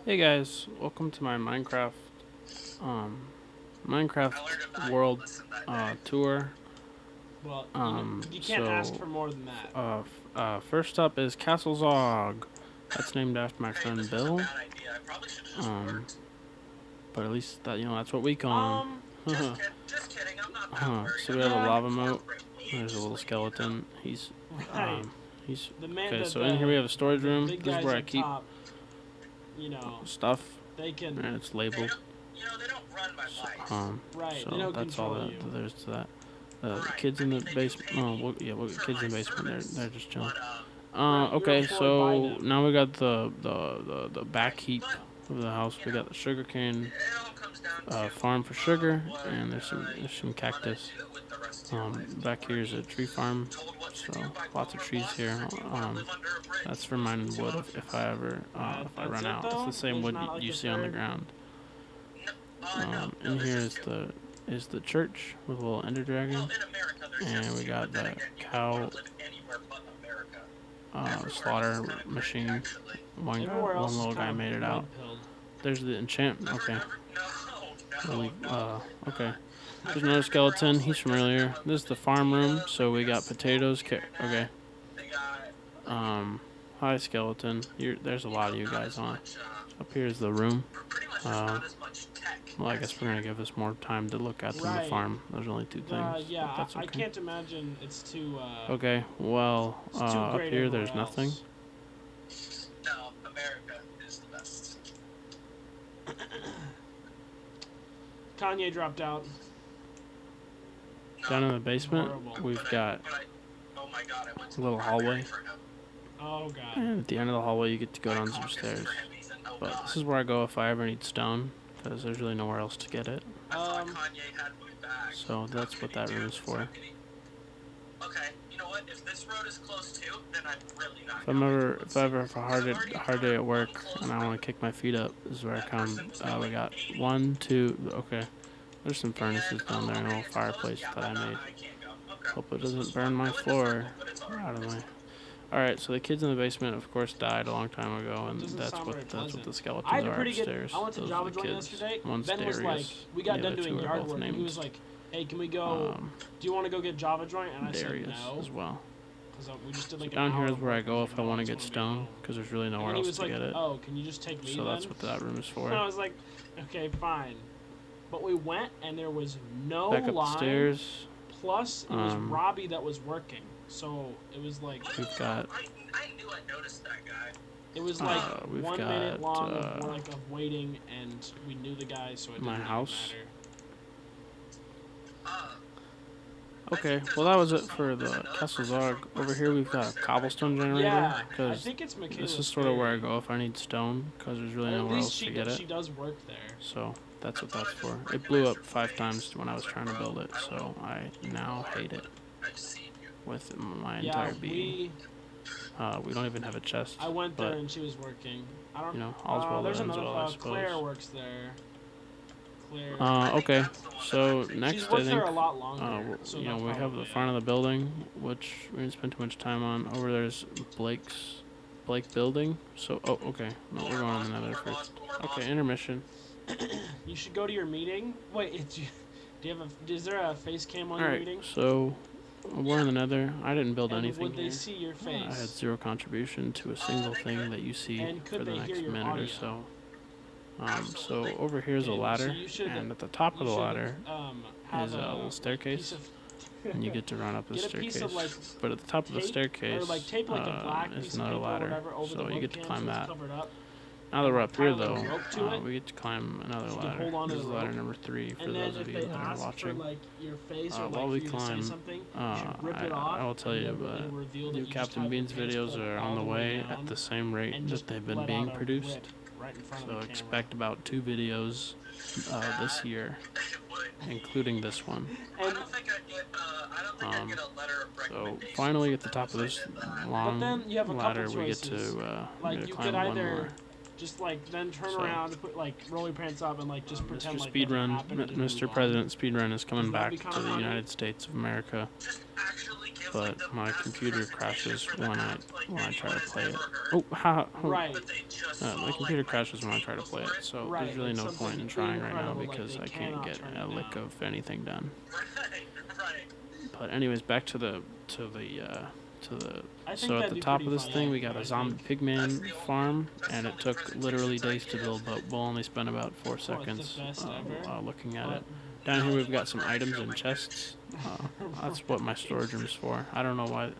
Hey guys, welcome to my um, Minecraft world tour. Well, you can't ask for more than that. First up is Castle Zog. That's named after my friend Bill. But at least that's what we call Um, him. So we have a lava moat. There's a little skeleton. right. He's The man, okay. the So in here we have a storage the room. big This is guys where I up keep top, you know, stuff, they and can. it's labeled. Right. They So don't that's all control that you. there's to that. The kids in the basement. Oh, we'll get kids in the basement. They're just chilling. Right. You're Okay. employed by So them. now we got the back heap of the house. We got the sugarcane farm for sugar, and there's some cactus. Back here is a tree farm. So lots of trees here. That's for mining wood if I ever if I That's run it out. It's the though. same There's wood not like you a see on the third. ground. In here is the church with a little ender dragon, and we got the cow slaughter machine. Everywhere One else is little kind guy of made it out. red pilled. There's the enchantment. Okay, really. Okay. There's another skeleton. He's from earlier. This is the farm room. So we got potatoes. Okay. Hi skeleton. There's a lot of you guys on. Up here is the room. Well, I guess we're gonna give us more time to look at than the Right. farm. There's only two things, Yeah. but that's I okay. can't imagine it's too. Okay. Well, It's too up great here everywhere there's nothing. else. Kanye dropped out. Down in the basement, Horrible. we've got a little hallway. Oh god. And at the end of the hallway, you get to go down some stairs. But this is where I go if I ever need stone, because there's really nowhere else to get it. So that's what that room is for. If I ever have a hard day at work and I want to kick my feet up, this is where I come. We got 1, 2. Okay, there's some furnaces down there and a little fireplace that I made. Hope it doesn't burn my floor out of my. All right, so the kids in the basement, of course, died a long time ago, and that's what the skeletons are upstairs. I went to Those Java are the Joint kids. yesterday. One's Ben was like, Darius. we got The done other doing two are yard both work, and he named was like, hey, can we go? Do you want to go get Java Joint? And I Darius said no. as well. Because we just did So like down an here hour is where I work, go and if I want to get stone, because there's really nowhere else to like, get it. oh, can you just take me So then? that's what that room is for. And I was like, okay, fine. But we went, and there was no Back up line. the stairs. Plus, it was Robbie that was working. So it was like. We've got. I knew I noticed that guy. It was like 1 minute long of waiting, and we knew the guy, so it didn't my even house. matter. Okay, well that was it for the Castle Zog. Over here we've got a cobblestone generator, because this is sort of where I go if I need stone, because there's really nowhere else to get it. She does work there. So that's what that's for. It blew up 5 times when I was trying to build it, so I now hate it with my entire being. We don't even have a chest. I went there and she was working. I don't. All's well that ends well, I suppose. Claire works there. Okay. So next, I think, so we have the front of the building, which we didn't spend too much time on. Over there's Blake building. So, okay. No, we're going on the nether first. Okay, intermission. You should go to your meeting. Wait, do you have is there a face cam on your meeting? Alright, so we're in the nether. I didn't build anything would they see your face? I had 0 contribution to a single thing that you see for the next minute or so. So over here is a ladder, and at the top of the ladder is a little staircase, and you get to run up the staircase. But at the top of the staircase is another ladder, so you get to climb that. Now that we're up here, though, we get to climb another ladder. This is ladder number 3 for those of you that are watching. While we climb, I will tell you, but new CaptainBeanz videos are on the way at the same rate that they've been being produced. So expect about 2 videos this year, including this one. So finally, at the top of this long ladder, we get to climb one more. Just then turn around, put roller pants up, and just pretend Mr. Speedrun, Mr. President Speedrun is coming back to the United States of America. but my computer crashes when I try to play it. Oh, ha! Right. My computer crashes when I try to play it, so Right, there's really like no point in something trying right now incredible, like because they I can't cannot get turn a it lick down. of anything done. Right. But anyways, back to the I think so at that'd the be top pretty of this fun, thing we yeah, got a I zombie think. pigman farm, That's and the it only took literally days to build, but we'll only spend about 4 Oh, it's the seconds best ever. looking at it. But Down here No, we've the got ones some where I items show in my chests. That's what my storage room's for. I don't know why.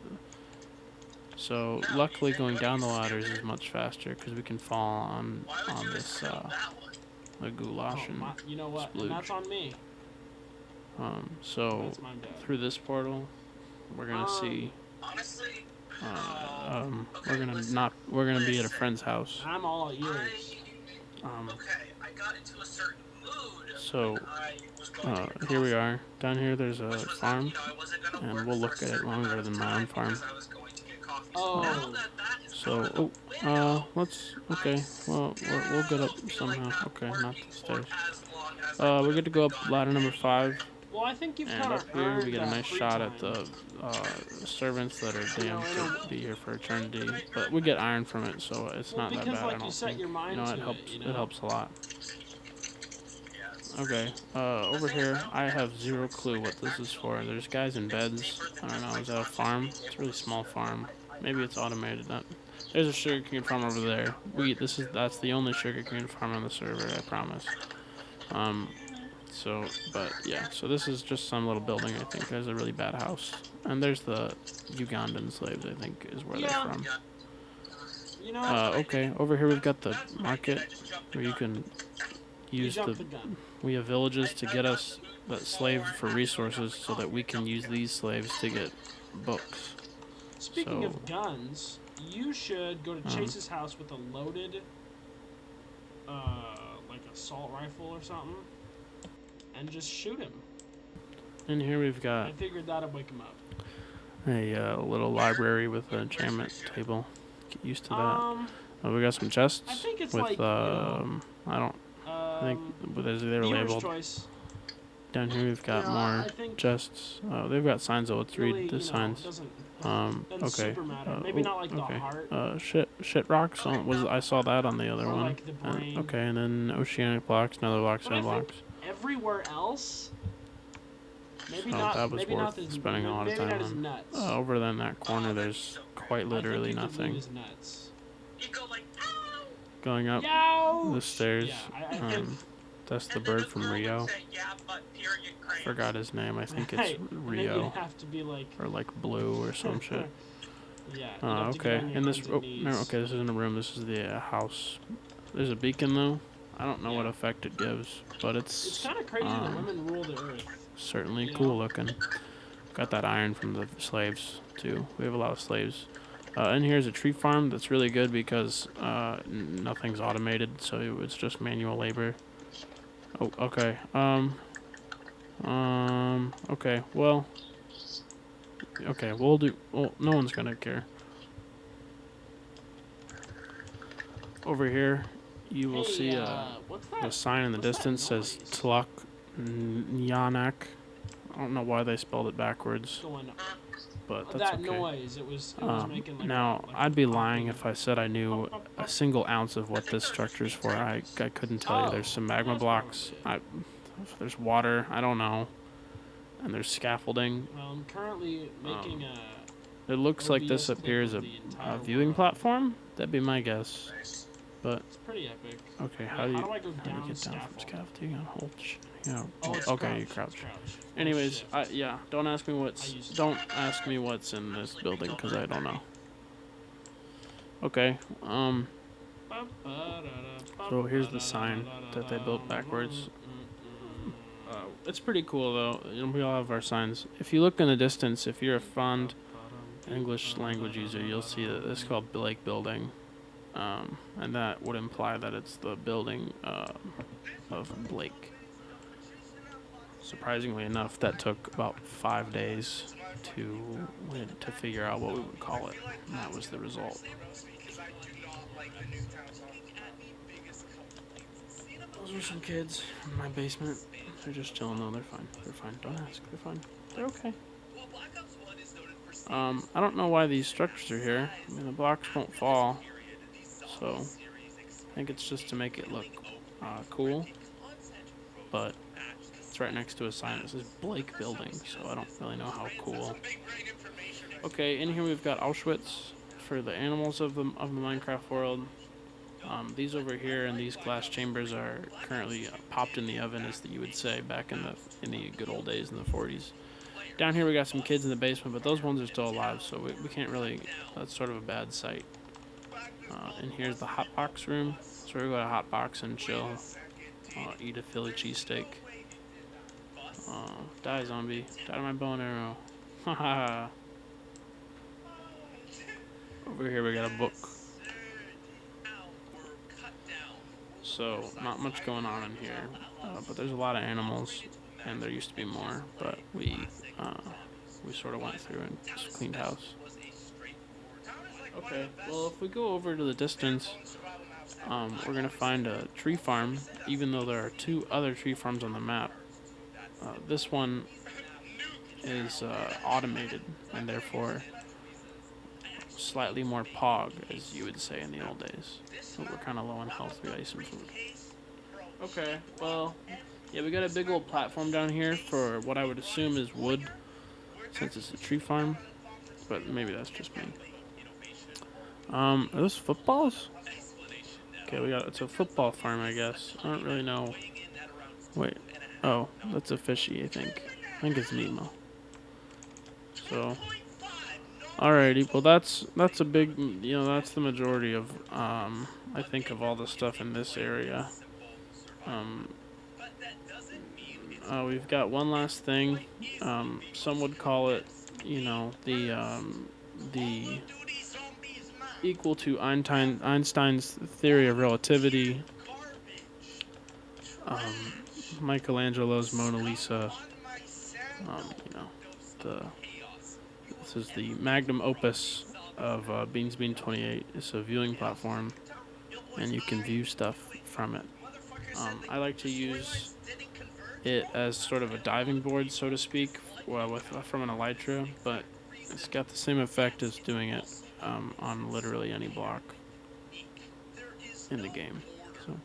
So No, luckily Ethan, going what are down you the ladders is stupid? much faster because we can fall Why would on you this assume that one? the goulash oh, and you know what? And that's splooge. on me. So That's my bad. through this portal, we're gonna see. Honestly, We're gonna be at a listen. friend's house. I'm all ears. Okay, I got into a certain mood So when I was going to get here we coffee. are. Down here there's a Which was farm, that, I wasn't going to and work we'll for a look at it certain longer amount of than my own time farm. because I was going to get coffee. Oh. So now that is So out of the window, let's I okay. Well, we'll get up still feel like somehow. not Okay, not working the for stairs. as long as I would We have get to go up gone ladder number anyway. 5. Well, I think you've And kind up of here, we earned get a that nice free shot time. at the servants that are You know, damned in to a- be here for eternity. But we get iron from it, so it's Well, not that because bad. I like you don't set think. your mind It to helps. it, you It know. helps a lot. Yeah, it's Okay. Over here, I have zero clue what this is for. There's guys in beds. I don't know. Is that a farm? It's a really small farm. Maybe it's automated. There's a sugarcane farm over there. That's the only sugarcane farm on the server. I promise. But yeah, so this is just some little building, I think. There's a really bad house. And there's the Ugandan slaves, I think, is where they're from. You know. Okay, over here we've got the market, where you can use jumped the gun. we have villages to get us the slave for resources so that we can use these slaves to get books. Speaking of guns, you should go to Chase's house with a loaded, like assault rifle or something, and just shoot him. And here we've I got figured that'd wake him up. a little library with an enchantment table. Get used to that. We got some chests I think it's with like, you know, I think they're viewer's labeled. choice. Down here we've got more chests. They've got signs though. Let's Really, read the signs. Doesn't Okay. super matter. Maybe not like the heart. Shit rocks. I saw that on the other Or one. like the brain. Okay, and then oceanic blocks, another block, But I sand blocks. everywhere else, maybe So not. that was maybe worth not as, spending a lot of maybe not time as on. nuts. Over there in that corner, there's quite literally I think you nothing. could leave as nuts. You go like, ow! Going up Yow! the stairs. Yeah, I think. That's the And then bird from girl would Rio. say, yeah, but period cramps. Forgot his name. I think it's Right, and then Rio you'd have to be like. or like Blue or some shit. Yeah. you'd have to get Okay. on your In this, hands and knees. no, okay, this isn't a room. This is the house. There's a beacon though. I don't know what effect it gives, but It's kind of crazy that women rule the earth. certainly you cool know? looking. Got that iron from the slaves too. We have a lot of slaves. And here's a tree farm that's really good because nothing's automated, so it's just manual labor. Oh, okay. Okay. Well. Okay. We'll do. Well, no one's gonna care. Over here, you will see what's that? the sign in the distance says Tlok Nyanak. I don't know why they spelled it backwards, Going but that's that okay. noise, it was making like Now, like I'd a be popping. lying if I said I knew a single ounce of what this structure's for. I couldn't tell you. There's some magma blocks. There's water. I don't know. And there's scaffolding. Well, I'm currently making It looks like this OBS appears clip a of the entire viewing world. platform. That'd be my guess. But It's pretty epic. okay, Wait, how do you I go get down from scaffold? scaffolding? Hold. Oh, it's Okay, you crouch. crouch. It's crouch. Anyways, Shift. yeah. Don't ask me what's in this building because I don't know. Okay. So here's the sign that they built backwards. It's pretty cool though. We all have our signs. If you look in the distance, if you're a fond English language user, you'll see that this is called Blake Building, and that would imply that it's the building of Blake. Surprisingly enough, that took about 5 days to figure out what we would call it, and that was the result. Those are some kids in my basement. They're just chilling though. They're fine. They're fine. Don't ask. They're fine. They're okay. I don't know why these structures are here. I mean, the blocks won't fall, so I think it's just to make it look cool. But it's right next to a sign that says Blake Building, so I don't really know how cool. Okay, in here we've got Auschwitz for the animals of the Minecraft world. These over here in these glass chambers are currently popped in the oven, as you would say back in the good old days in the 40s. Down here we got some kids in the basement, but those ones are still alive, so we can't really. That's sort of a bad sight. And here's the hotbox room. So we go to hotbox and chill. Eat a Philly cheesesteak. Die zombie. Die to my bow and arrow. Haha. Over here we got a book. So not much going on in here, but there's a lot of animals, and there used to be more, but we sort of went through and just cleaned house. Okay, well if we go over to the distance, we're gonna find a tree farm, even though there are 2 other tree farms on the map. This one is automated and therefore slightly more pog, as you would say in the old days. But we're kind of low on health. We gotta eat some food. Okay, well, yeah, we got a big old platform down here for what I would assume is wood, since it's a tree farm. But maybe that's just me. Are those footballs? Okay, it's a football farm, I guess. I don't really know. Wait, oh, that's a fishy, I think. I think it's Nemo. So, alrighty, well that's a big, that's the majority of, I think of all the stuff in this area. We've got one last thing. Some would call it, the equal to Einstein's theory of relativity. Michelangelo's Mona Lisa. This is the magnum opus of Bean 28. It's a viewing platform, and you can view stuff from it. I like to use it as sort of a diving board, so to speak, from an elytra, but it's got the same effect as doing it on literally any block in the game. So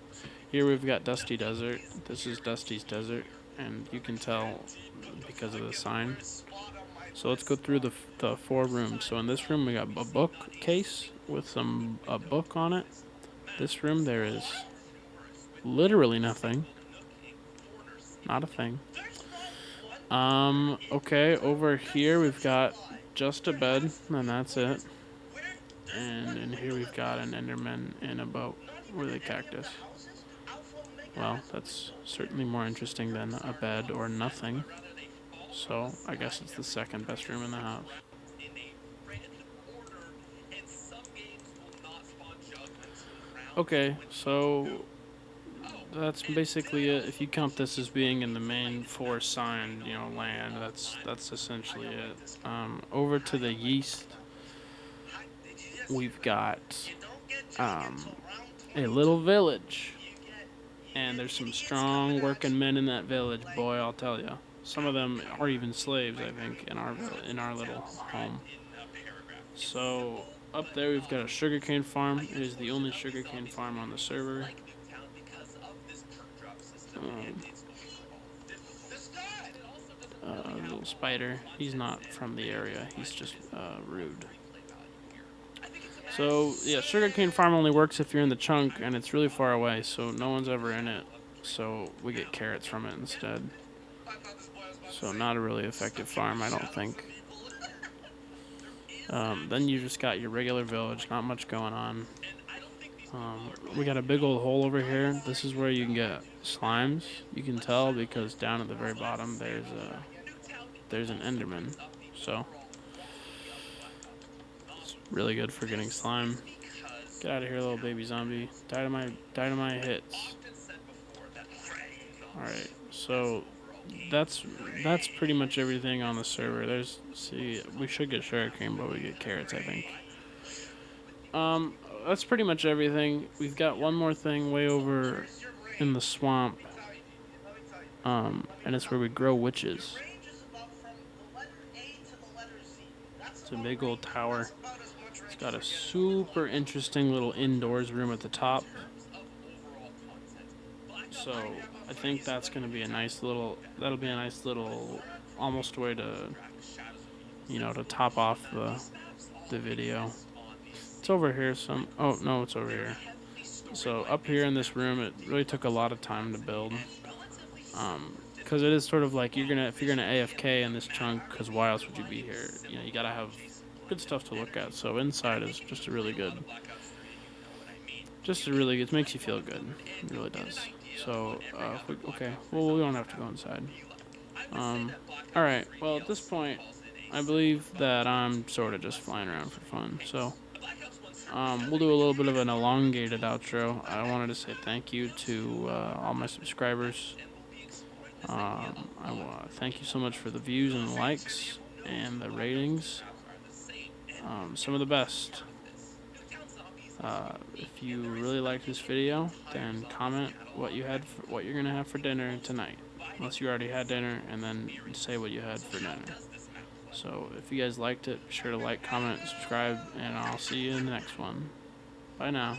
here we've got Dusty Desert. This is Dusty's Desert, and you can tell because of the sign. So let's go through the 4 rooms. So in this room we got a bookcase with a book on it. This room there is literally nothing. Not a thing. Okay, over here we've got just a bed, and that's it. And in here we've got an Enderman in a boat with a cactus. Well, that's certainly more interesting than a bed or nothing. So, I guess it's the second best room in the house. Okay, so that's basically it. If you count this as being in the main 4 signed, land, that's essentially it. Over to the east, we've got a little village, and there's some strong working men in that village. Boy, I'll tell you. Some of them are even slaves, I think, in our little home. So up there we've got a sugarcane farm. It is the only sugarcane farm on the server. Little spider. He's not from the area. He's just rude. So yeah, sugarcane farm only works if you're in the chunk, and it's really far away, so no one's ever in it. So we get carrots from it instead. So not a really effective farm, I don't think. Then you just got your regular village, not much going on. We got a big old hole over here. This is where you can get slimes. You can tell because down at the very bottom there's an Enderman. So it's really good for getting slime. Get out of here, little baby zombie. Die to my hits. Alright, so that's pretty much everything on the server. We should get sugarcane, but we get carrots, I think. That's pretty much everything. We've got one more thing way over in the swamp, and it's where we grow witches. It's a big old tower. It's got a super interesting little indoors room at the top. So I think that's going to be a nice little, that'll be a nice little almost way to, you know, to top off the video. It's over here some, oh no, it's over here. So up here in this room, it really took a lot of time to build. Because it is sort of like if you're gonna AFK in this chunk, because why else would you be here? You know, you gotta have good stuff to look at. So inside is just a really good, it makes you feel good. It really does. So okay, well we don't have to go inside. All right. Well, at this point, I believe that I'm sort of just flying around for fun. So we'll do a little bit of an elongated outro. I wanted to say thank you to all my subscribers. Thank you so much for the views and the likes and the ratings. Some of the best. If you really liked this video, then comment what you're gonna have for dinner tonight. Unless you already had dinner, and then say what you had for dinner. So if you guys liked it, be sure to like, comment, subscribe, and I'll see you in the next one. Bye now.